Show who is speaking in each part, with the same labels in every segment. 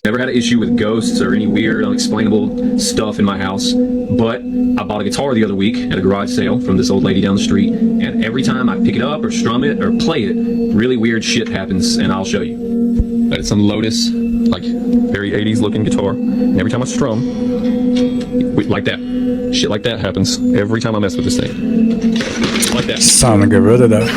Speaker 1: Never had an issue with ghosts or any weird, unexplainable stuff in my house, but I bought a guitar the other week at a garage sale from this old lady down the street, and every time I pick it up or strum it or play it, really weird shit happens, and I'll show you. But it's some Lotus, like very 80s looking guitar, and every time I strum, like that, shit like that happens every time I mess with this thing. Like that.
Speaker 2: It's time to get rid of that.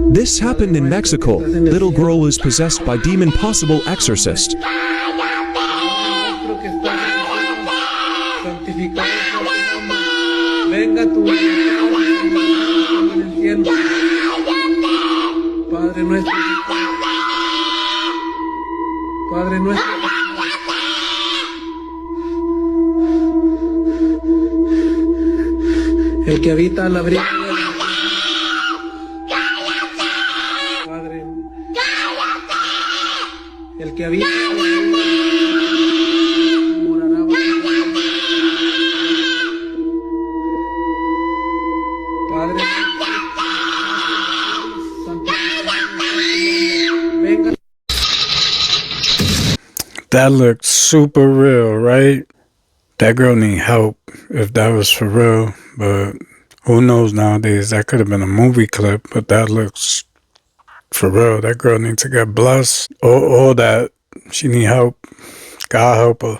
Speaker 3: This happened in Mexico. Little girl is possessed by demon possible exorcist.
Speaker 4: El que habita la brisa. El que habita morará Padre venga.
Speaker 2: That looked super real, right? That girl need help if that was for real, but who knows nowadays? That could have been a movie clip, but that looks for real. That girl needs to get blessed. Or that she need help. God help her.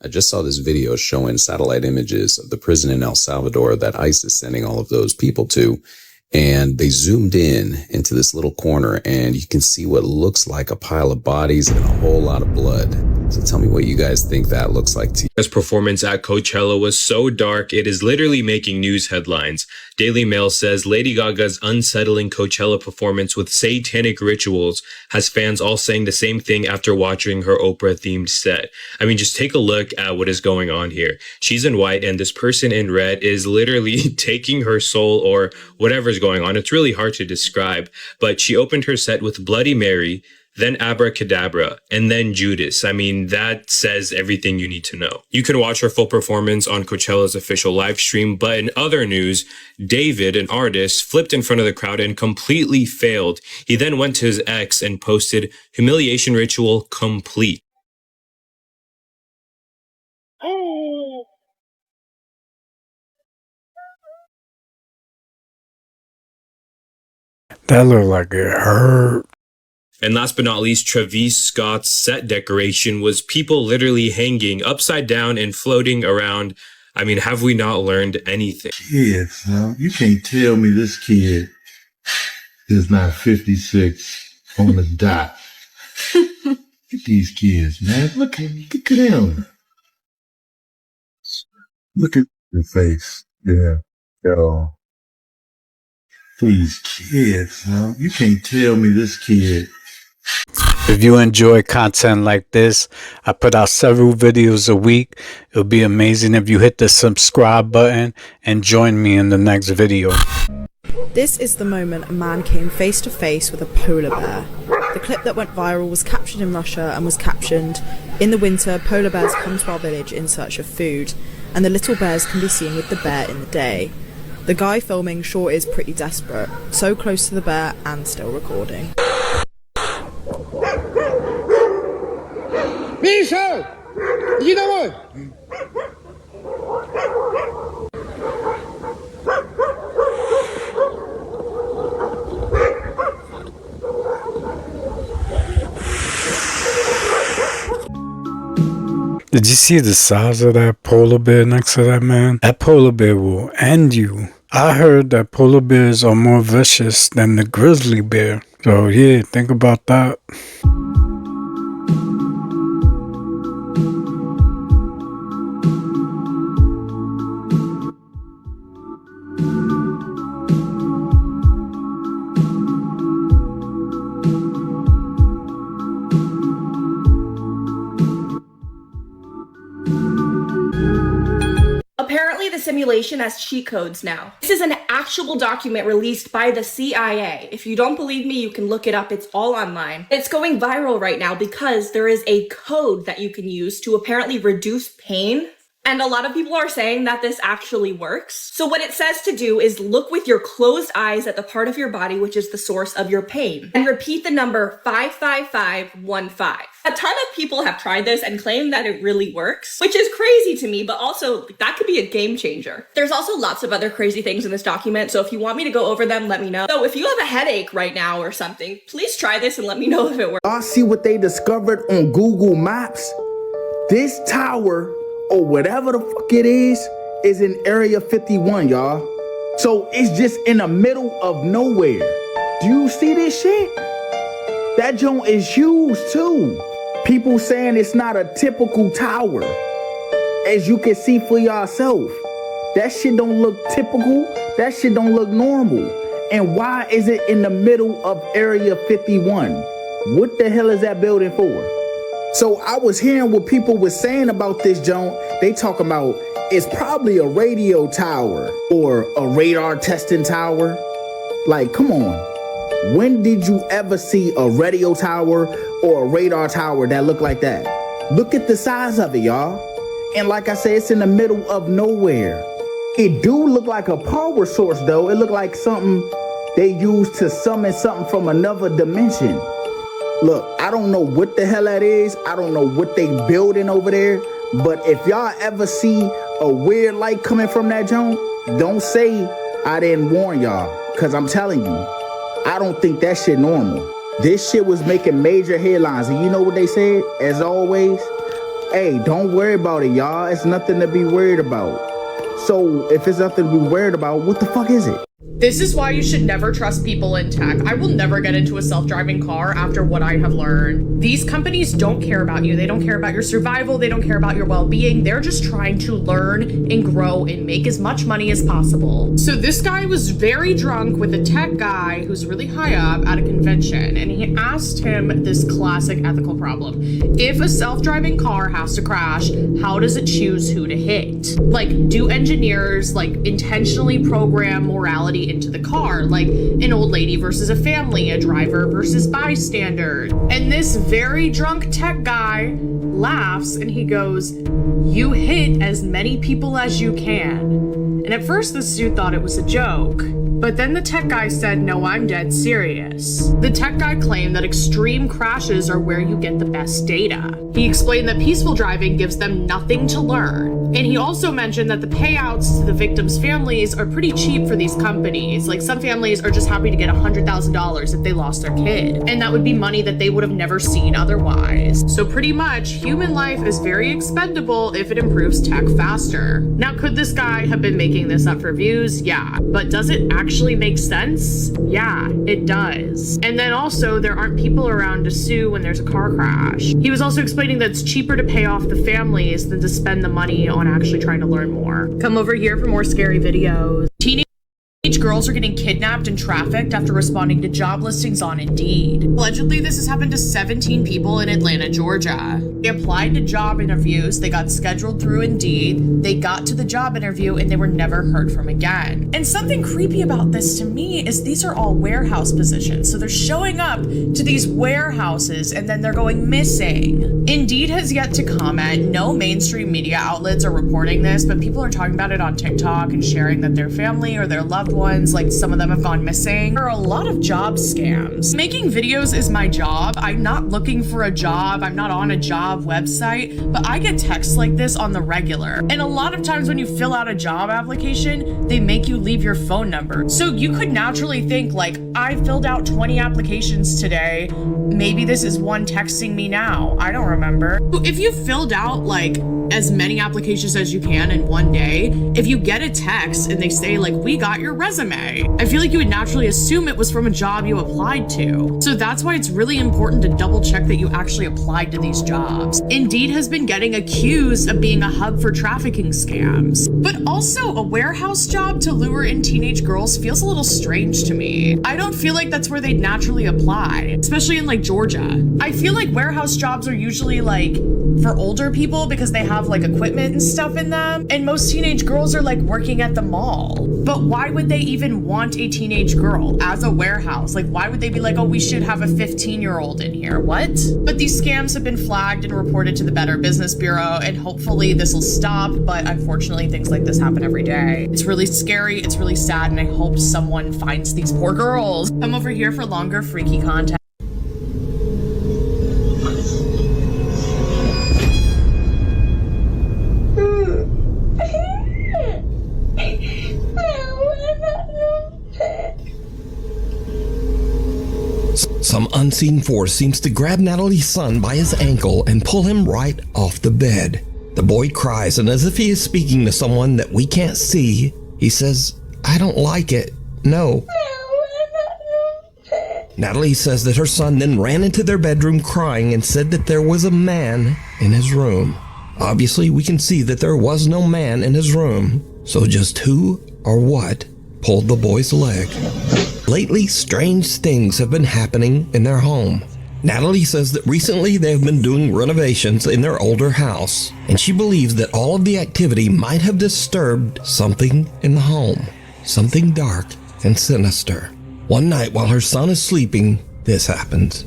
Speaker 5: I just saw this video showing satellite images of the prison in El Salvador that ICE is sending all of those people to. And they zoomed in into this little corner and you can see what looks like a pile of bodies and a whole lot of blood. So tell me what you guys think that looks like to you.
Speaker 6: His performance at Coachella was so dark, it is literally making news headlines. Daily Mail says Lady Gaga's unsettling Coachella performance with satanic rituals has fans all saying the same thing after watching her Oprah-themed set. I mean, just take a look at what is going on here. She's in white and this person in red is literally taking her soul or whatever's going on. It's really hard to describe, but she opened her set with Bloody Mary, then Abracadabra, and then Judas. I mean, that says everything you need to know. You can watch her full performance on Coachella's official live stream, but in other news, David, an artist, flipped in front of the crowd and completely failed. He then went to his ex and posted, "Humiliation ritual complete."
Speaker 2: That looked like it hurt.
Speaker 6: And last but not least, Travis Scott's set decoration was people literally hanging upside down and floating around. I mean, have we not learned anything?
Speaker 7: Kids, huh? You can't tell me this kid is not 56 on the dot. Look at these kids, man. Look at them. Look at your face. Yeah. Yo. These kids, huh? You can't tell me this kid.
Speaker 2: If you enjoy content like this, I put out several videos a week. It'll be amazing if you hit the subscribe button and join me in the next video.
Speaker 8: This is the moment a man came face to face with a polar bear. The clip that went viral was captured in Russia and was captioned, "In the winter, polar bears come to our village in search of food, and the little bears can be seen with the bear in the day." The guy filming sure is pretty desperate, so close to the bear and still recording.
Speaker 4: Misha! Иди домой!
Speaker 2: Did you see the size of that polar bear next to that man? That polar bear will end you. I heard that polar bears are more vicious than the grizzly bear. So yeah, think about that.
Speaker 9: Apparently, the simulation has cheat codes now. This is an actual document released by the CIA. If you don't believe me, you can look it up. It's all online. It's going viral right now because there is a code that you can use to apparently reduce pain. And a lot of people are saying that this actually works. So what it says to do is look with your closed eyes at the part of your body which is the source of your pain and repeat the number 55515. A ton of people have tried this and claim that it really works, which is crazy to me, but also that could be a game changer. There's also lots of other crazy things in this document, so if you want me to go over them, let me know. So if you have a headache right now or something, please try this and let me know if it works.
Speaker 10: Y'all see what they discovered on Google Maps? This tower, or whatever the fuck it is in Area 51, y'all. So it's just in the middle of nowhere. Do you see this shit? That joint is huge too. People saying it's not a typical tower. As you can see for yourself. That shit don't look typical. That shit don't look normal. And why is it in the middle of Area 51? What the hell is that building for? So I was hearing what people were saying about this joint. They talking about it's probably a radio tower or a radar testing tower. Like, come on. When did you ever see a radio tower or a radar tower that look like that? Look at the size of it, y'all. And like I said, it's in the middle of nowhere. It do look like a power source though. It look like something they use to summon something from another dimension. Look, I don't know what the hell that is. I don't know what they building over there. But if y'all ever see a weird light coming from that joint, don't say I didn't warn y'all. Because I'm telling you, I don't think that shit normal. This shit was making major headlines. And you know what they said? As always, hey, don't worry about it, y'all. It's nothing to be worried about. So if it's nothing to be worried about, what the fuck is it?
Speaker 11: This is why you should never trust people in tech. I will never get into a self-driving car after what I have learned. These companies don't care about you. They don't care about your survival. They don't care about your well-being. They're just trying to learn and grow and make as much money as possible. So this guy was very drunk with a tech guy who's really high up at a convention, and he asked him this classic ethical problem. If a self-driving car has to crash, how does it choose who to hit? Like, do engineers intentionally program morality into the car, like an old lady versus a family, a driver versus bystander? And this very drunk tech guy laughs and he goes, "You hit as many people as you can." And at first this dude thought it was a joke. But then the tech guy said, "No, I'm dead serious." The tech guy claimed that extreme crashes are where you get the best data. He explained that peaceful driving gives them nothing to learn. And he also mentioned that the payouts to the victims' families are pretty cheap for these companies. Like, some families are just happy to get $100,000 if they lost their kid. And that would be money that they would have never seen otherwise. So pretty much, human life is very expendable if it improves tech faster. Now, could this guy have been making this up for views? Yeah. But does it actually make sense? Yeah, it does. And then also, there aren't people around to sue when there's a car crash. He was also explaining that it's cheaper to pay off the families than to spend the money on actually trying to learn more. Come over here for more scary videos. Teenage girls are getting kidnapped and trafficked after responding to job listings on Indeed. Allegedly, this has happened to 17 people in Atlanta, Georgia. They applied to job interviews, they got scheduled through Indeed, they got to the job interview, and they were never heard from again. And something creepy about this to me is these are all warehouse positions. So they're showing up to these warehouses and then they're going missing. Indeed has yet to comment. No mainstream media outlets are reporting this, but people are talking about it on TikTok and sharing that their family or their loved ones, like some of them have gone missing. There are a lot of job scams. Making videos is my job. I'm not looking for a job. I'm not on a job website, but I get texts like this on the regular. And a lot of times when you fill out a job application, they make you leave your phone number. So you could naturally think like, I filled out 20 applications today. Maybe this is one texting me now. I don't remember. If you filled out like as many applications as you can in one day, if you get a text and they say like, we got your resume, I feel like you would naturally assume it was from a job you applied to. So that's why it's really important to double check that you actually applied to these jobs. Indeed has been getting accused of being a hub for trafficking scams, but also a warehouse job to lure in teenage girls feels a little strange to me. I don't feel like that's where they'd naturally apply, especially in like Georgia. I feel like warehouse jobs are usually like for older people because they have like equipment and stuff in them, and most teenage girls are like working at the mall. But why would they even want a teenage girl as a warehouse? Like, why would they be like, oh, we should have a 15-year-old in here? What? But these scams have been flagged and reported to the Better Business Bureau, and hopefully this will stop. But unfortunately, things like this happen every day. It's really scary, it's really sad, and I hope someone finds these poor girls. Come over here for longer freaky content.
Speaker 12: Some unseen force seems to grab Natalie's son by his ankle and pull him right off the bed. The boy cries, and as if he is speaking to someone that we can't see, he says, "I don't like it. No." Natalie says that her son then ran into their bedroom crying and said that there was a man in his room. Obviously, we can see that there was no man in his room. So just who or what pulled the boy's leg? Lately, strange things have been happening in their home. Natalie says that recently they have been doing renovations in their older house, and she believes that all of the activity might have disturbed something in the home, something dark and sinister. One night while her son is sleeping, this happens.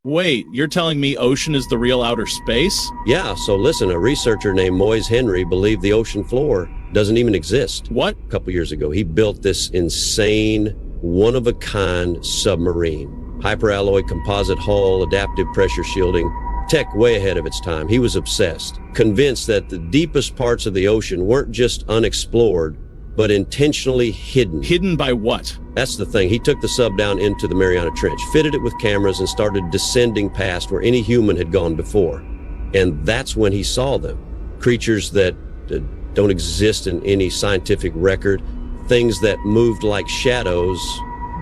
Speaker 13: Wait, you're telling me ocean is the real outer space?
Speaker 14: Yeah, so listen, a researcher named Moise Henry believed the ocean floor doesn't even exist.
Speaker 13: What?
Speaker 14: A couple years ago, he built this insane, one-of-a-kind submarine. Hyperalloy composite hull, adaptive pressure shielding, tech way ahead of its time. He was obsessed, convinced that the deepest parts of the ocean weren't just unexplored, but intentionally hidden.
Speaker 13: Hidden by what?
Speaker 14: That's the thing. He took the sub down into the Mariana Trench, fitted it with cameras, and started descending past where any human had gone before. And that's when he saw them. Creatures that don't exist in any scientific record, things that moved like shadows,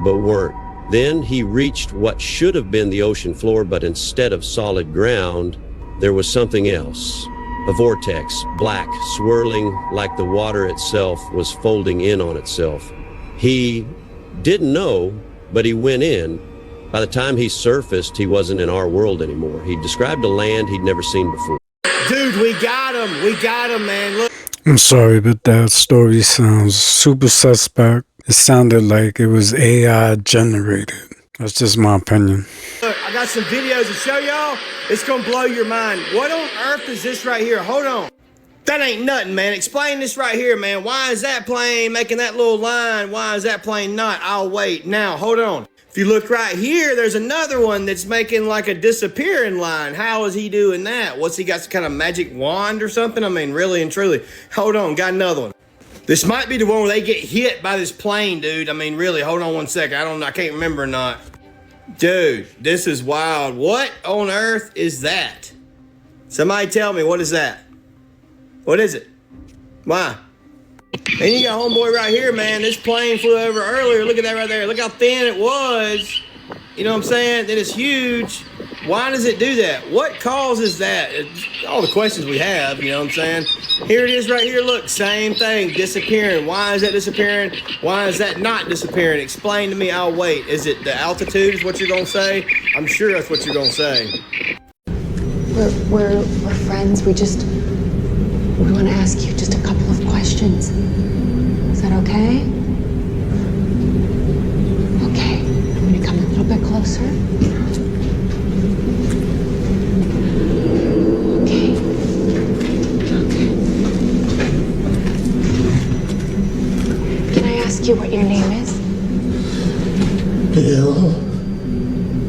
Speaker 14: but weren't. Then he reached what should have been the ocean floor, but instead of solid ground, there was something else. A vortex, black, swirling like the water itself was folding in on itself. He didn't know, but he went in. By the time he surfaced, he wasn't in our world anymore. He described a land he'd never seen before.
Speaker 15: Dude, we got him. We got him, man. Look.
Speaker 2: I'm sorry, but that story sounds super suspect. It sounded like it was AI generated. That's just my opinion.
Speaker 15: Look, I got some videos to show y'all. It's gonna blow your mind. What on earth is this right here? Hold on. That ain't nothing, man. Explain this right here, man. Why is that plane making that little line? Why is that plane not? I'll wait. Now, hold on. If you look right here, there's another one that's making like a disappearing line. How is he doing that? What's he got, some kind of magic wand or something? I mean, really and truly. Hold on, got another one. This might be the one where they get hit by this plane, dude. I mean, really, hold on one second. I can't remember or not. Dude, this is wild. What on earth is that? Somebody tell me, what is that? What is it? Why? And you got homeboy right here, man. This plane flew over earlier. Look at that right there. Look how thin it was. You know what I'm saying? Then it's huge. Why does it do that? What causes that? It's all the questions we have, you know what I'm saying? Here it is right here. Look, same thing, disappearing. Why is that disappearing? Why is that not disappearing? Explain to me, I'll wait. Is it the altitude is what you're going to say? I'm sure that's what you're going to say.
Speaker 16: We're friends. We want to ask you just a couple of questions. Is that okay? Okay. I'm going to come a little bit closer. Okay. Can I ask you what your name is?
Speaker 17: Bill.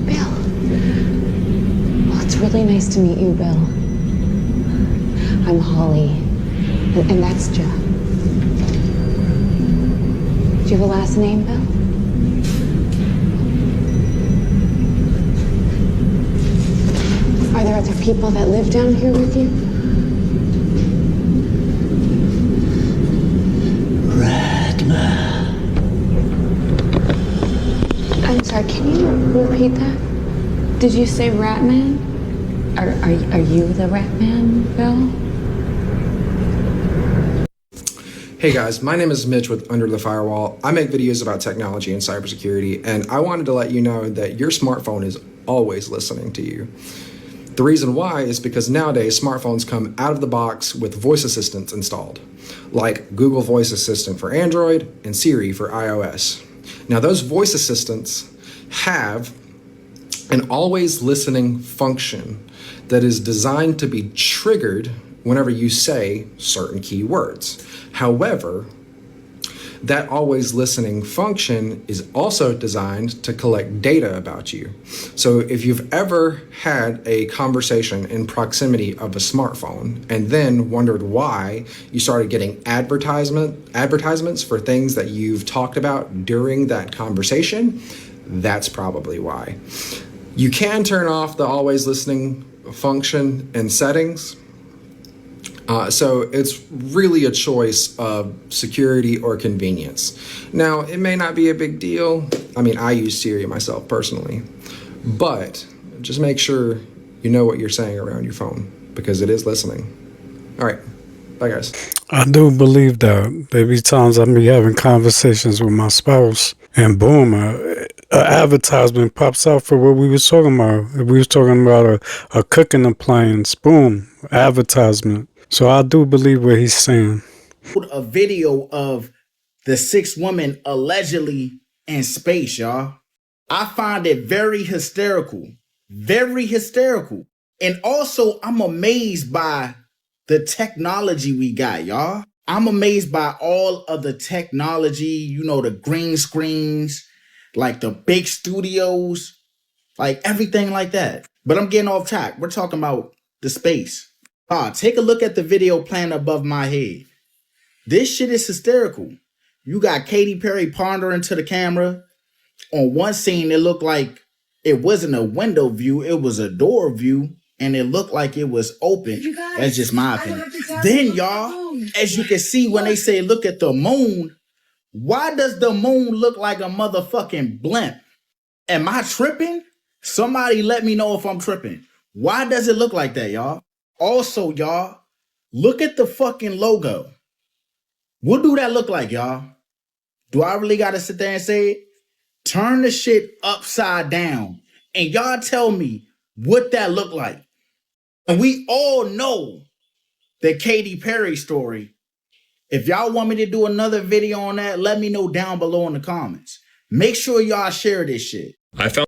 Speaker 16: Bill. Well, it's really nice to meet you, Bill. I'm Holly, and that's Joe. Do you have a last name, Bill? Are there other people that live down here with you?
Speaker 17: Ratman.
Speaker 16: I'm sorry, can you repeat that? Did you say Ratman? Are you the Ratman, Bill?
Speaker 18: Hey guys, my name is Mitch with Under the Firewall. I make videos about technology and cybersecurity, and I wanted to let you know that your smartphone is always listening to you. The reason why is because nowadays smartphones come out of the box with voice assistants installed, like Google Voice Assistant for Android and Siri for iOS. Now those voice assistants have an always listening function that is designed to be triggered whenever you say certain keywords. However, that always listening function is also designed to collect data about you. So if you've ever had a conversation in proximity of a smartphone and then wondered why you started getting advertisements for things that you've talked about during that conversation, that's probably why. You can turn off the always listening function in settings. So it's really a choice of security or convenience. Now, it may not be a big deal. I mean, I use Siri myself personally, but just make sure you know what you're saying around your phone because it is listening. All right. Bye, guys.
Speaker 2: I do believe that. There be times I be having conversations with my spouse and boom, an advertisement pops out for what we was talking about. If we was talking about a cooking appliance, boom, advertisement. So I do believe what he's saying.
Speaker 10: A video of the 6 women allegedly in space, y'all. I find it very hysterical. Very hysterical. And also, I'm amazed by the technology we got, y'all. I'm amazed by all of the technology, you know, the green screens, like the big studios, like everything like that. But I'm getting off track. We're talking about the space. Take a look at the video playing above my head. This shit is hysterical. You got Katy Perry pondering to the camera. On one scene, it looked like it wasn't a window view, it was a door view, and it looked like it was open. That's just my opinion. Then, y'all, as you can see when they say look at the moon, why does the moon look like a motherfucking blimp? Am I tripping? Somebody let me know if I'm tripping. Why does it look like that, y'all? Also, y'all, look at the fucking logo. What do that look like, y'all? Do I really gotta sit there and say it? Turn the shit upside down and y'all tell me what that looked like. And we all know the Katy Perry story. If y'all want me to do another video on that, let me know down below in the comments. Make sure y'all share this shit.
Speaker 6: I found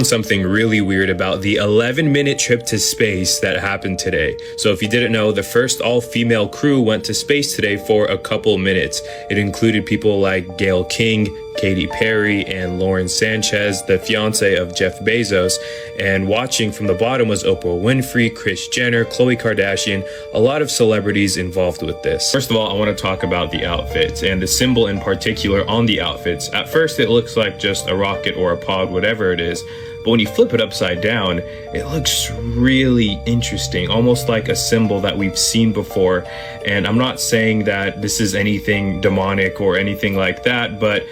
Speaker 6: something really weird about the 11-minute trip to space that happened today. So if you didn't know, the first all-female crew went to space today for a couple minutes. It included people like Gail King, Katy Perry and Lauren Sanchez, the fiance of Jeff Bezos. And watching from the bottom was Oprah Winfrey, Kris Jenner, Khloe Kardashian, a lot of celebrities involved with this. First of all, I want to talk about the outfits and the symbol in particular on the outfits. At first, it looks like just a rocket or a pod, whatever it is. But when you flip it upside down, it looks really interesting, almost like a symbol that we've seen before. And I'm not saying that this is anything demonic or anything like that, but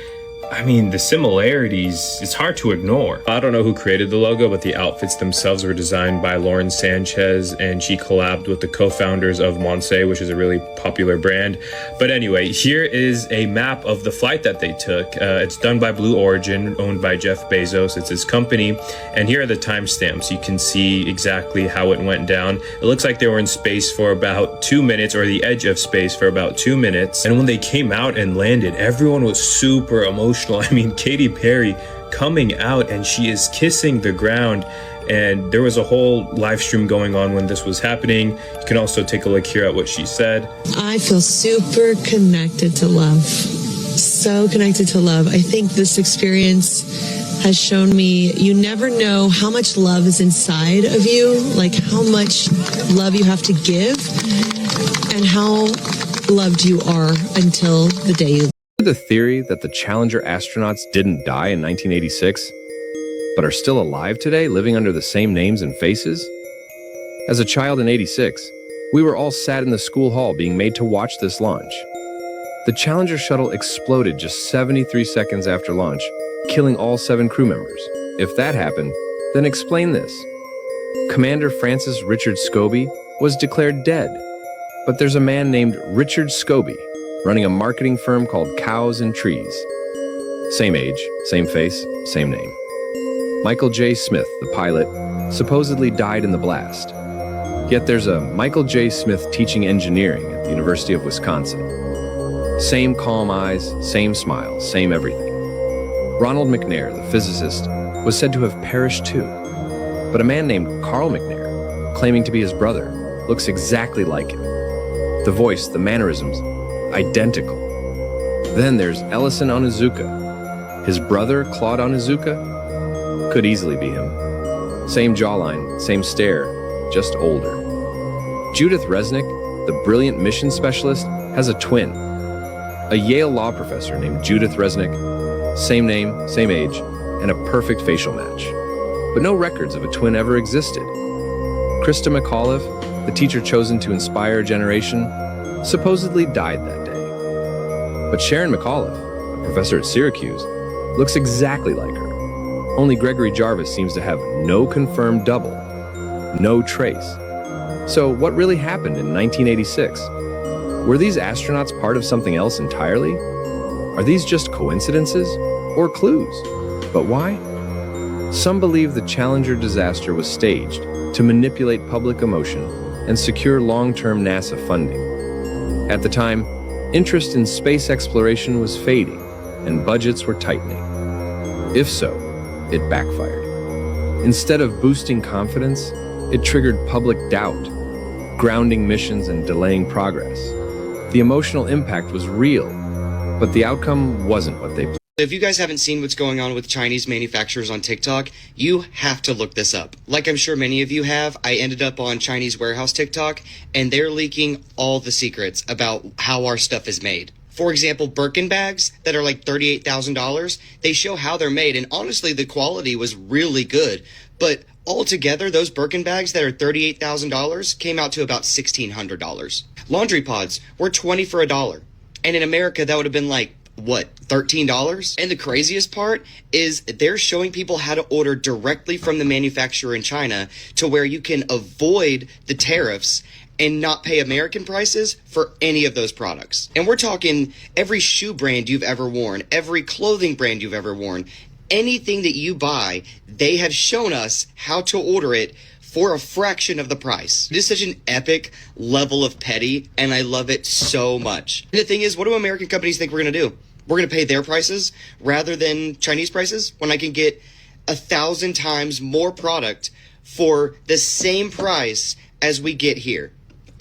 Speaker 6: I mean, the similarities, it's hard to ignore. I don't know who created the logo, but the outfits themselves were designed by Lauren Sanchez, and she collabed with the co-founders of Monse, which is a really popular brand. But anyway, here is a map of the flight that they took. It's done by Blue Origin, owned by Jeff Bezos. It's his company. And here are the timestamps. You can see exactly how it went down. It looks like they were in space for about 2 minutes, or the edge of space for about 2 minutes. And when they came out and landed, everyone was super emotional. I mean, Katy Perry coming out and she is kissing the ground, and there was a whole live stream going on when this was happening. You can also take a look here at what she said.
Speaker 19: I feel super connected to love. So connected to love. I think this experience has shown me you never know how much love is inside of you, like how much love you have to give and how loved you are until the day you
Speaker 20: The theory that the Challenger astronauts didn't die in 1986, but are still alive today, living under the same names and faces? As a child in 86, we were all sat in the school hall being made to watch this launch. The Challenger shuttle exploded just 73 seconds after launch, killing all 7 crew members. If that happened, then explain this. Commander Francis Richard Scobie was declared dead, but there's a man named Richard Scobie running a marketing firm called Cows and Trees. Same age, same face, same name. Michael J. Smith, the pilot, supposedly died in the blast. Yet there's a Michael J. Smith teaching engineering at the University of Wisconsin. Same calm eyes, same smile, same everything. Ronald McNair, the physicist, was said to have perished too. But a man named Carl McNair, claiming to be his brother, looks exactly like him. The voice, the mannerisms, identical. Then there's Ellison Onizuka. His brother, Claude Onizuka, could easily be him. Same jawline, same stare, just older. Judith Resnick, the brilliant mission specialist, has a twin. A Yale law professor named Judith Resnick, same name, same age, and a perfect facial match. But no records of a twin ever existed. Krista McAuliffe, the teacher chosen to inspire a generation, supposedly died that day. But Sharon McAuliffe, a professor at Syracuse, looks exactly like her. Only Gregory Jarvis seems to have no confirmed double, no trace. So what really happened in 1986? Were these astronauts part of something else entirely? Are these just coincidences or clues? But why? Some believe the Challenger disaster was staged to manipulate public emotion and secure long-term NASA funding. At the time, interest in space exploration was fading and budgets were tightening. If so, it backfired. Instead of boosting confidence, it triggered public doubt, grounding missions and delaying progress. The emotional impact was real, but the outcome wasn't what they planned.
Speaker 21: If you guys haven't seen what's going on with Chinese manufacturers on TikTok, you have to look this up. Like I'm sure many of you have, I ended up on Chinese warehouse TikTok, and they're leaking all the secrets about how our stuff is made. For example, Birkin bags that are like $38,000, they show how they're made, and honestly, the quality was really good. But altogether, those Birkin bags that are $38,000 came out to about $1,600. Laundry pods were $20 for $1. And in America, that would have been like, what, $13? And the craziest part is they're showing people how to order directly from the manufacturer in China to where you can avoid the tariffs and not pay American prices for any of those products. And we're talking every shoe brand you've ever worn, every clothing brand you've ever worn, anything that you buy, they have shown us how to order it for a fraction of the price. It is such an epic level of petty, and I love it so much. And the thing is, what do American companies think we're gonna do? We're gonna pay their prices rather than Chinese prices when I can get 1,000 times more product for the same price as we get here.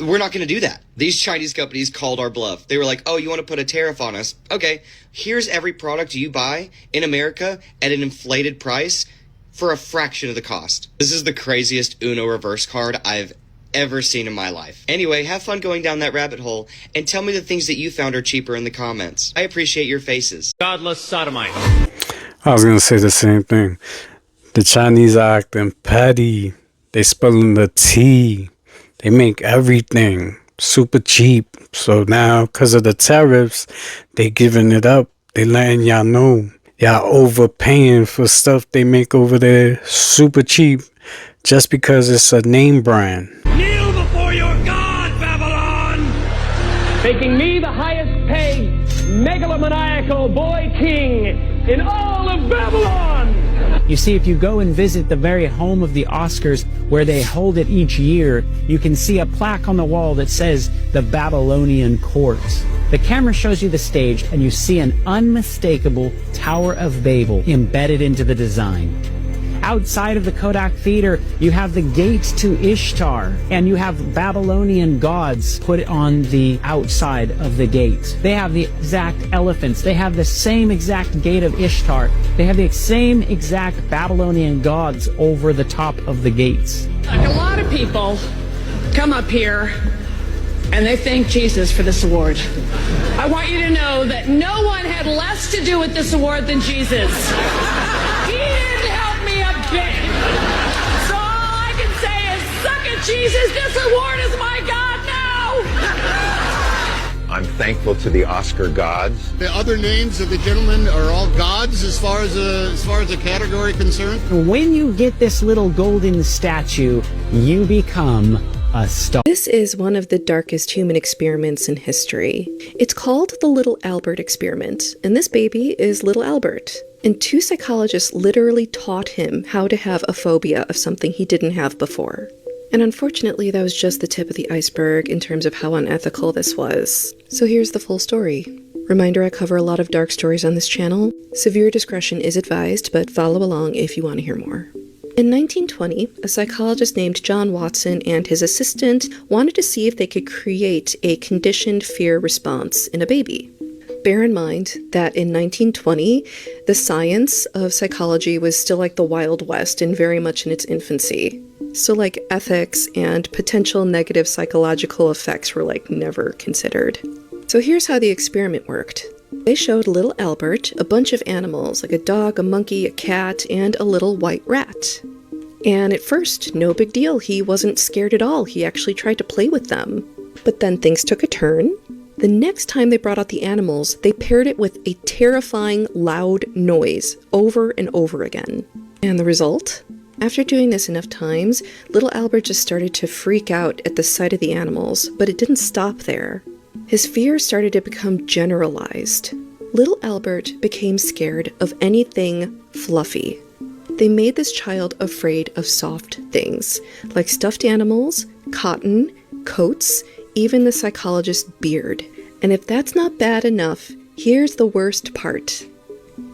Speaker 21: We're not going to do that. These Chinese companies called our bluff. They were like, oh, you want to put a tariff on us? Okay, here's every product you buy in America at an inflated price for a fraction of the cost. This is the craziest Uno reverse card I've ever seen in my life. Anyway, have fun going down that rabbit hole and tell me the things that you found are cheaper in the comments. I appreciate your faces.
Speaker 1: Godless sodomite.
Speaker 2: I was going to say the same thing. The Chinese are acting petty. They spilling the tea. They make everything super cheap. So now, because of the tariffs, they giving it up. They letting y'all know. Y'all overpaying for stuff they make over there super cheap just because it's a name brand.
Speaker 1: Kneel before your God, Babylon! Making me the highest paid megalomaniacal boy king in all of Babylon!
Speaker 22: You see, if you go and visit the very home of the Oscars where they hold it each year, you can see a plaque on the wall that says the Babylonian Court. The camera shows you the stage and you see an unmistakable Tower of Babel embedded into the design. Outside of the Kodak Theater, you have the gate to Ishtar, and you have Babylonian gods put on the outside of the gate. They have the exact elephants. They have the same exact gate of Ishtar. They have the same exact Babylonian gods over the top of the gates.
Speaker 11: A lot of people come up here and they thank Jesus for this award. I want you to know that no one had less to do with this award than Jesus. He didn't help me a bit. So all I can say is, suck it, Jesus, this award is my God now.
Speaker 23: I'm thankful to the Oscar gods.
Speaker 24: The other names of the gentlemen are all gods as far as a category concerned.
Speaker 22: When you get this little golden statue, you become a star.
Speaker 25: This is one of the darkest human experiments in history. It's called the Little Albert experiment, and this baby is Little Albert. And two psychologists literally taught him how to have a phobia of something he didn't have before. And unfortunately, that was just the tip of the iceberg in terms of how unethical this was. So here's the full story. Reminder, I cover a lot of dark stories on this channel. Severe discretion is advised, but follow along if you want to hear more. In 1920, a psychologist named John Watson and his assistant wanted to see if they could create a conditioned fear response in a baby. Bear in mind that in 1920, the science of psychology was still like the Wild West and very much in its infancy. So like ethics and potential negative psychological effects were like never considered. So here's how the experiment worked. They showed little Albert a bunch of animals, like a dog, a monkey, a cat, and a little white rat. And at first, no big deal. He wasn't scared at all. He actually tried to play with them. But then things took a turn. The next time they brought out the animals, they paired it with a terrifying, loud noise over and over again. And the result? After doing this enough times, little Albert just started to freak out at the sight of the animals, but it didn't stop there. His fear started to become generalized. Little Albert became scared of anything fluffy. They made this child afraid of soft things, like stuffed animals, cotton, coats, even the psychologist's beard. And if that's not bad enough, here's the worst part.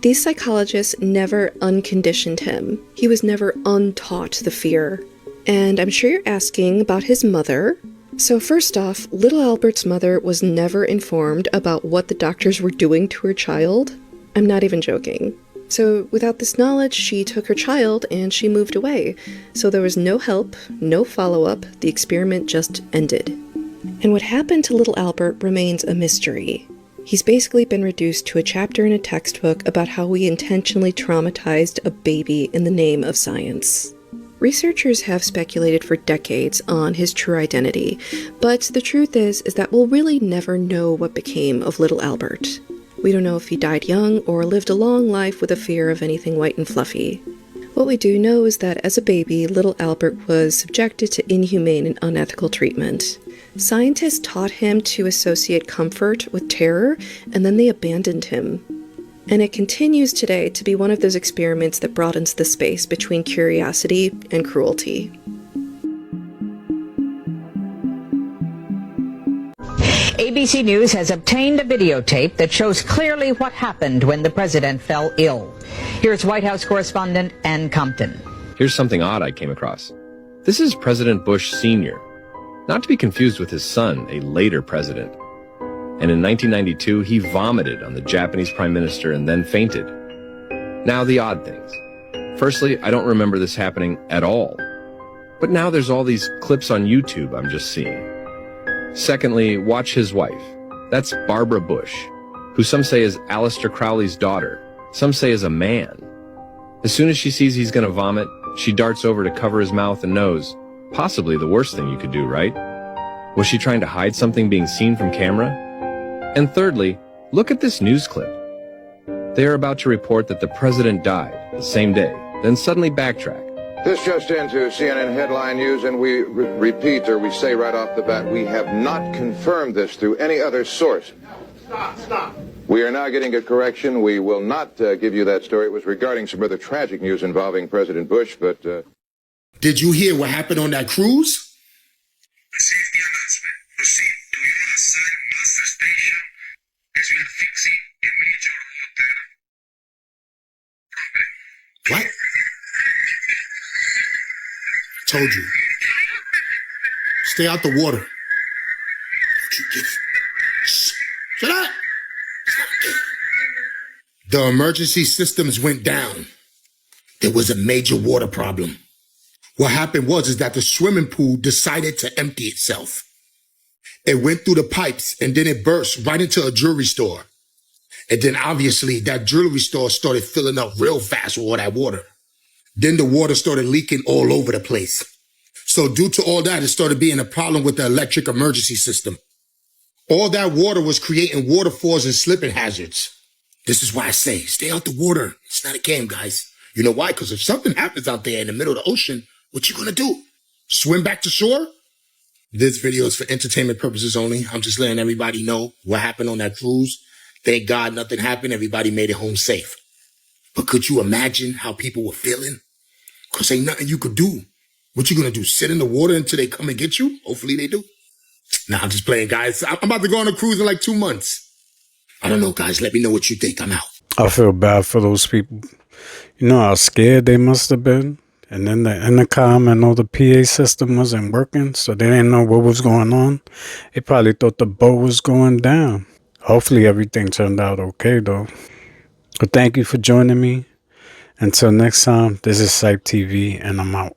Speaker 25: These psychologists never unconditioned him. He was never untaught the fear. And I'm sure you're asking about his mother. So first off, little Albert's mother was never informed about what the doctors were doing to her child. I'm not even joking. So without this knowledge, she took her child and she moved away. So there was no help, no follow-up, the experiment just ended. And what happened to little Albert remains a mystery. He's basically been reduced to a chapter in a textbook about how we intentionally traumatized a baby in the name of science. Researchers have speculated for decades on his true identity, but the truth is that we'll really never know what became of little Albert. We don't know if he died young or lived a long life with a fear of anything white and fluffy. What we do know is that as a baby, little Albert was subjected to inhumane and unethical treatment. Scientists taught him to associate comfort with terror, and then they abandoned him. And it continues today to be one of those experiments that broadens the space between curiosity and cruelty.
Speaker 26: ABC News has obtained a videotape that shows clearly what happened when the president fell ill. Here's White House correspondent Ann Compton.
Speaker 20: Here's something odd I came across. This is President Bush Sr. Not to be confused with his son, a later president. And in 1992, he vomited on the Japanese prime minister and then fainted. Now, the odd things. Firstly, I don't remember this happening at all. But now there's all these clips on YouTube I'm just seeing. Secondly, watch his wife. That's Barbara Bush, who some say is Aleister Crowley's daughter. Some say is a man. As soon as she sees he's gonna vomit, she darts over to cover his mouth and nose. Possibly the worst thing you could do, right? Was she trying to hide something being seen from camera? And thirdly, look at this news clip. They are about to report that the president died the same day, then suddenly backtrack.
Speaker 23: This just into CNN headline news, and we we say right off the bat, we have not confirmed this through any other source.
Speaker 24: Stop.
Speaker 23: We are now getting a correction. We will not give you that story. It was regarding some rather tragic news involving President Bush, but...
Speaker 3: Did you hear what happened on that cruise?
Speaker 4: Received the announcement. Proceed to your assigned master station. As we are fixing a major hotel problem.
Speaker 3: What? Told you. Stay out the water. Shut up! The emergency systems went down. There was a major water problem. What happened was that the swimming pool decided to empty itself. It went through the pipes and then it burst right into a jewelry store. And then obviously that jewelry store started filling up real fast with all that water. Then the water started leaking all over the place. So due to all that, it started being a problem with the electric emergency system. All that water was creating waterfalls and slipping hazards. This is why I say, stay out the water. It's not a game, guys. You know why? Because if something happens out there in the middle of the ocean, what you gonna do? Swim back to shore? This video is for entertainment purposes only. I'm just letting everybody know what happened on that cruise. Thank God nothing happened. Everybody made it home safe. But could you imagine how people were feeling? Because ain't nothing you could do. What you gonna do? Sit in the water until they come and get you? Hopefully they do. Nah, I'm just playing, guys. I'm about to go on a cruise in like 2 months. I don't know, guys. Let me know what you think. I'm out.
Speaker 2: I feel bad for those people. You know how scared they must have been? And then the intercom and all the PA system wasn't working, so they didn't know what was going on. They probably thought the boat was going down. Hopefully everything turned out okay, though. But thank you for joining me. Until next time, this is CYPTV, and I'm out.